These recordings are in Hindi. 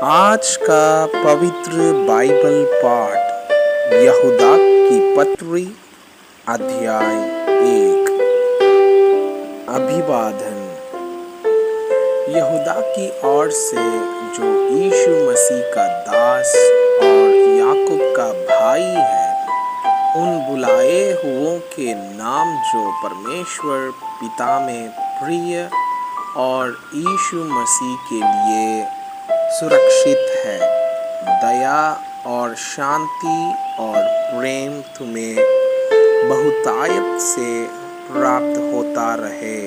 आज का पवित्र बाइबल पाठ यहूदा की पत्री अध्याय 1। अभिवादन। यहूदा की ओर से जो यीशु मसीह का दास और याकूब का भाई है, उन बुलाए हुओं के नाम जो परमेश्वर पिता में प्रिय और यीशु मसीह के लिए सुरक्षित है। दया और शांति और प्रेम तुम्हें बहुतायत से प्राप्त होता रहे।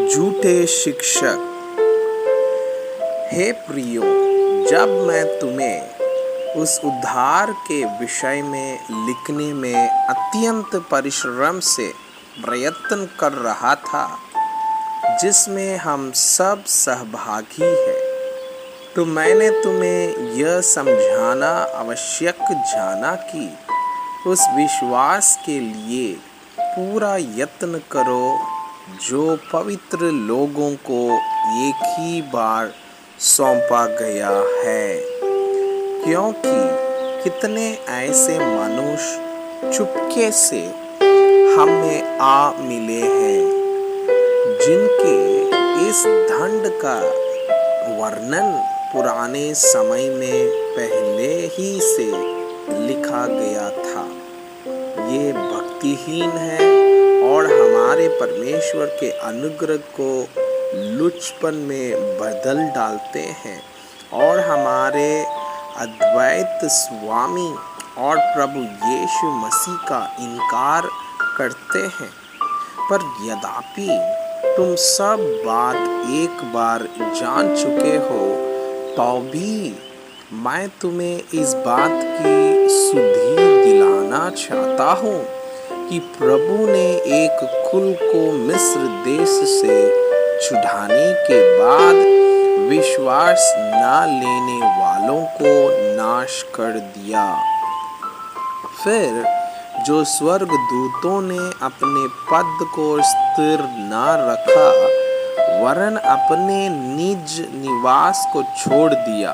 झूठे शिक्षक। हे प्रियो, जब मैं तुम्हें उस उद्धार के विषय में लिखने में अत्यंत परिश्रम से प्रयत्न कर रहा था, जिसमें हम सब सहभागी हैं, तो मैंने तुम्हें यह समझाना आवश्यक जाना कि उस विश्वास के लिए पूरा यत्न करो जो पवित्र लोगों को एक ही बार सौंपा गया है, क्योंकि कितने ऐसे मनुष्य चुपके से हम में आ मिले हैं जिनके इस दंड का वर्णन पुराने समय में पहले ही से लिखा गया था। ये भक्तिहीन है और हमारे परमेश्वर के अनुग्रह को लुचपन में बदल डालते हैं और हमारे अद्वैत स्वामी और प्रभु यीशु मसीह का इनकार करते हैं। पर यद्यपि तुम सब बात एक बार जान चुके हो, तो भी मैं तुम्हें इस बात की सुधि दिलाना चाहता हूँ कि प्रभु ने एक कुल को मिस्र देश से छुड़ाने के बाद विश्वास न लेने वालों को नाश कर दिया। फिर जो स्वर्गदूतों ने अपने पद को स्थिर न रखा, वरन अपने निज निवास को छोड़ दिया,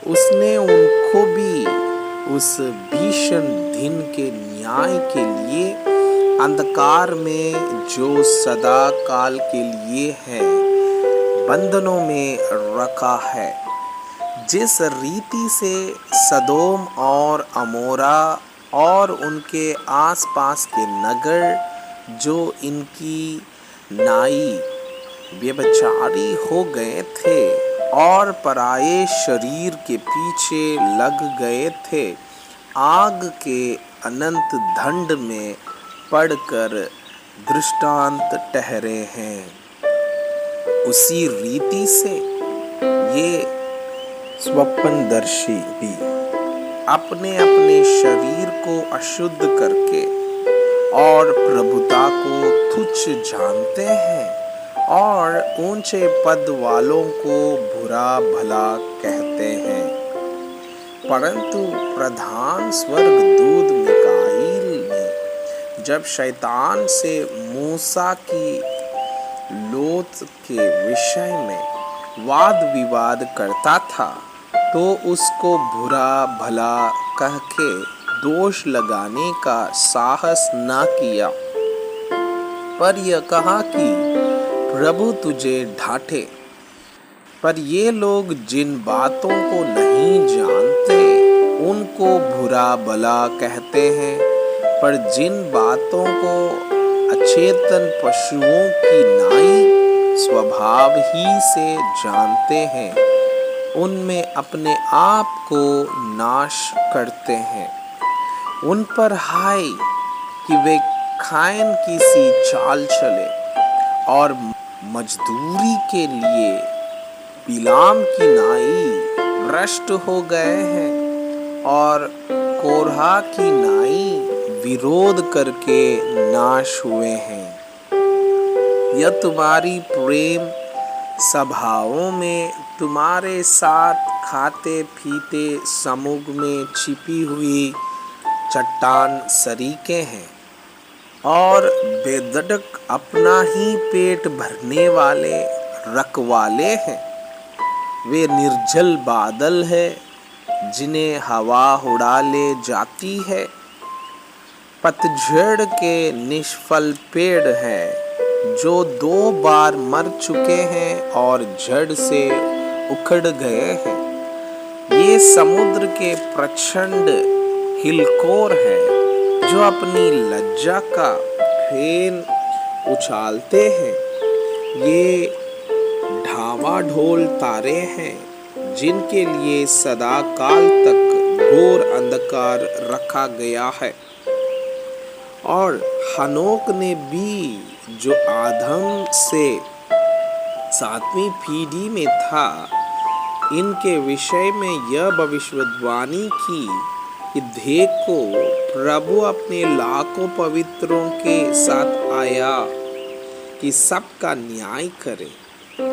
उसने उनको भी उस भीषण दिन के न्याय के लिए अंधकार में जो सदा काल के लिए है, बंधनों में रखा है। जिस रीति से सदोम और अमोरा और उनके आसपास के नगर जो इनकी नाई व्यभिचारी हो गए थे और पराये शरीर के पीछे लग गए थे, आग के अनंत दंड में पड़कर दृष्टांत ठहरे हैं, उसी रीति से ये स्वप्नदर्शी भी अपने अपने शरीर को अशुद्ध करके और प्रभुता को तुच्छ जानते हैं और ऊंचे पद वालों को बुरा भला कहते हैं। परंतु प्रधान स्वर्गदूत मिकाईल ने जब शैतान से मूसा की लोथ के विषय में वाद विवाद करता था, तो उसको बुरा भला कह के दोष लगाने का साहस न किया, पर यह कहा कि प्रभु तुझे डांटे। पर ये लोग जिन बातों को नहीं जानते उनको बुरा भला कहते हैं, पर जिन बातों को अचेतन पशुओं की नाई स्वभाव ही से जानते हैं, उनमें अपने आप को नाश करते हैं। उन पर हाय कि वे कायन की सी चाल चले और मजदूरी के लिए बिलाम की नाई भ्रष्ट हो गए हैं और कोरहा की नाई विरोध करके नाश हुए हैं। यह तुम्हारी प्रेम सभाओं में तुम्हारे साथ खाते पीते समूह में छिपी हुई चट्टान सरीके हैं और बेधड़क अपना ही पेट भरने वाले रखवाले हैं। वे निर्जल बादल है जिन्हें हवा उड़ा ले जाती है। पतझड़ के निष्फल पेड़ हैं जो 2 बार मर चुके हैं और जड़ से उखड़ गए हैं। ये समुद्र के प्रचंड हिलकोर हैं जो अपनी लज्जा का फेन उछालते हैं। ये ढावाढोल तारे हैं जिनके लिए सदा काल तक घोर अंधकार रखा गया है। और हनोक ने भी जो आदम से 7वीं पीढ़ी में था, इनके विषय में यह भविष्यवाणी की कि देखो, प्रभु अपने लाखों पवित्रों के साथ आया कि सबका न्याय करे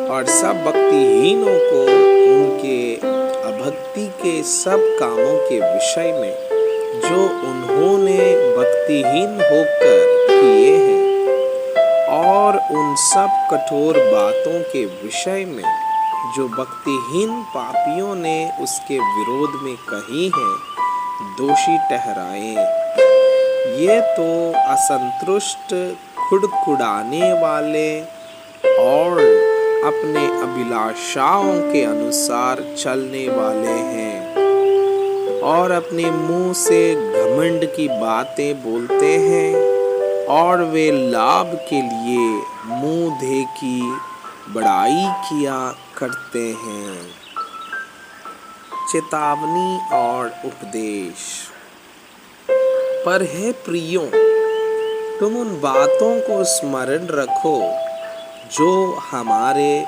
और सब भक्तिहीनों को उनके अभक्ति के सब कामों के विषय में जो उन्होंने भक्तिहीन होकर किए हैं और उन सब कठोर बातों के विषय में जो भक्तिहीन पापियों ने उसके विरोध में कही हैं, दोषी ठहराए। ये तो असंतुष्ट, खुड़खुड़ाने वाले और अपने अभिलाषाओं के अनुसार चलने वाले हैं और अपने मुंह से घमंड की बातें बोलते हैं और वे लाभ के लिए मुंह दे की बड़ाई किया करते हैं। चेतावनी और उपदेश। पर हे प्रियो, तुम उन बातों को स्मरण रखो जो हमारे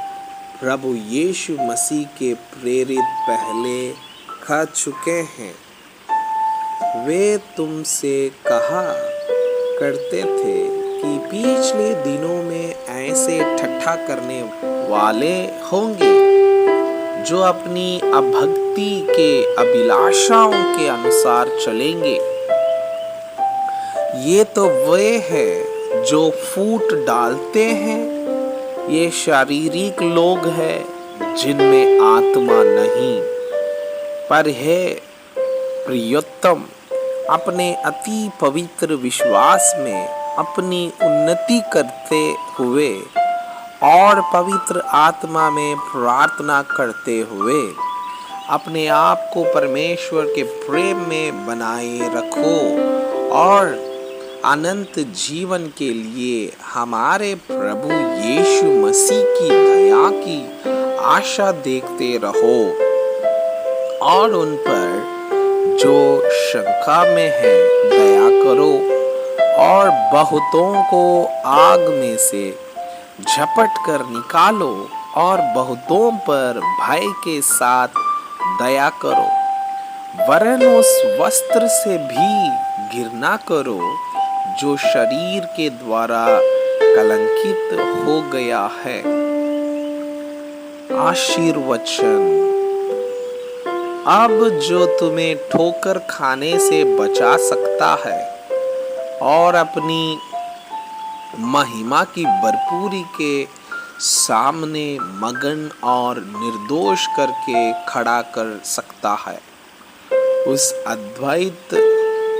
प्रभु यीशु मसीह के प्रेरित पहले कह चुके हैं। वे तुमसे कहा करते थे कि पिछले दिनों में ऐसे ठट्ठा करने वाले होंगे जो अपनी अभक्ति के अभिलाषाओं के अनुसार चलेंगे। ये तो वे हैं जो फूट डालते हैं। ये शारीरिक लोग हैं जिनमें आत्मा नहीं। पर हे प्रियोत्तम, अपने अति पवित्र विश्वास में अपनी उन्नति करते हुए और पवित्र आत्मा में प्रार्थना करते हुए अपने आप को परमेश्वर के प्रेम में बनाए रखो और अनंत जीवन के लिए हमारे प्रभु यीशु मसीह की दया की आशा देखते रहो। और उन पर जो शंका में है दया करो और बहुतों को आग में से झपट कर निकालो और बहुतों पर भय के साथ दया करो। वरन उस वस्त्र से भी घृणा करो जो शरीर के द्वारा कलंकित हो गया है। आशीर्वचन। अब जो तुम्हें ठोकर खाने से बचा सकता है और अपनी महिमा की भरपूरी के सामने मगन और निर्दोष करके खड़ा कर सकता है, उस अद्वैत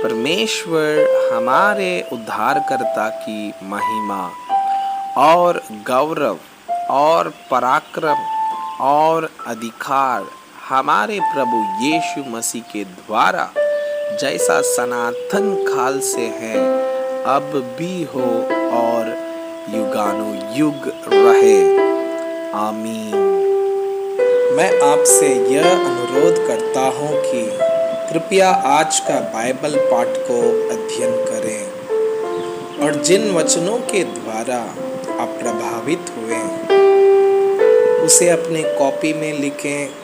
परमेश्वर हमारे उद्धारकर्ता की महिमा और गौरव और पराक्रम और अधिकार हमारे प्रभु यीशु मसीह के द्वारा जैसा सनातन काल से है, अब भी हो और युगानुयुग रहे। आमीन। मैं आपसे यह अनुरोध करता हूँ कि कृपया आज का बाइबल पाठ को अध्ययन करें और जिन वचनों के द्वारा आप प्रभावित हुए उसे अपने कॉपी में लिखें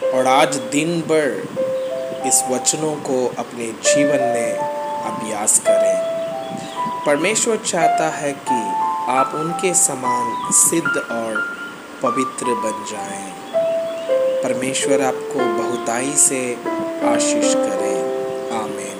और आज दिन भर इस वचनों को अपने जीवन में अभ्यास करें। परमेश्वर चाहता है कि आप उनके समान सिद्ध और पवित्र बन जाएं। परमेश्वर आपको बहुताई से आशीष करे। आमीन।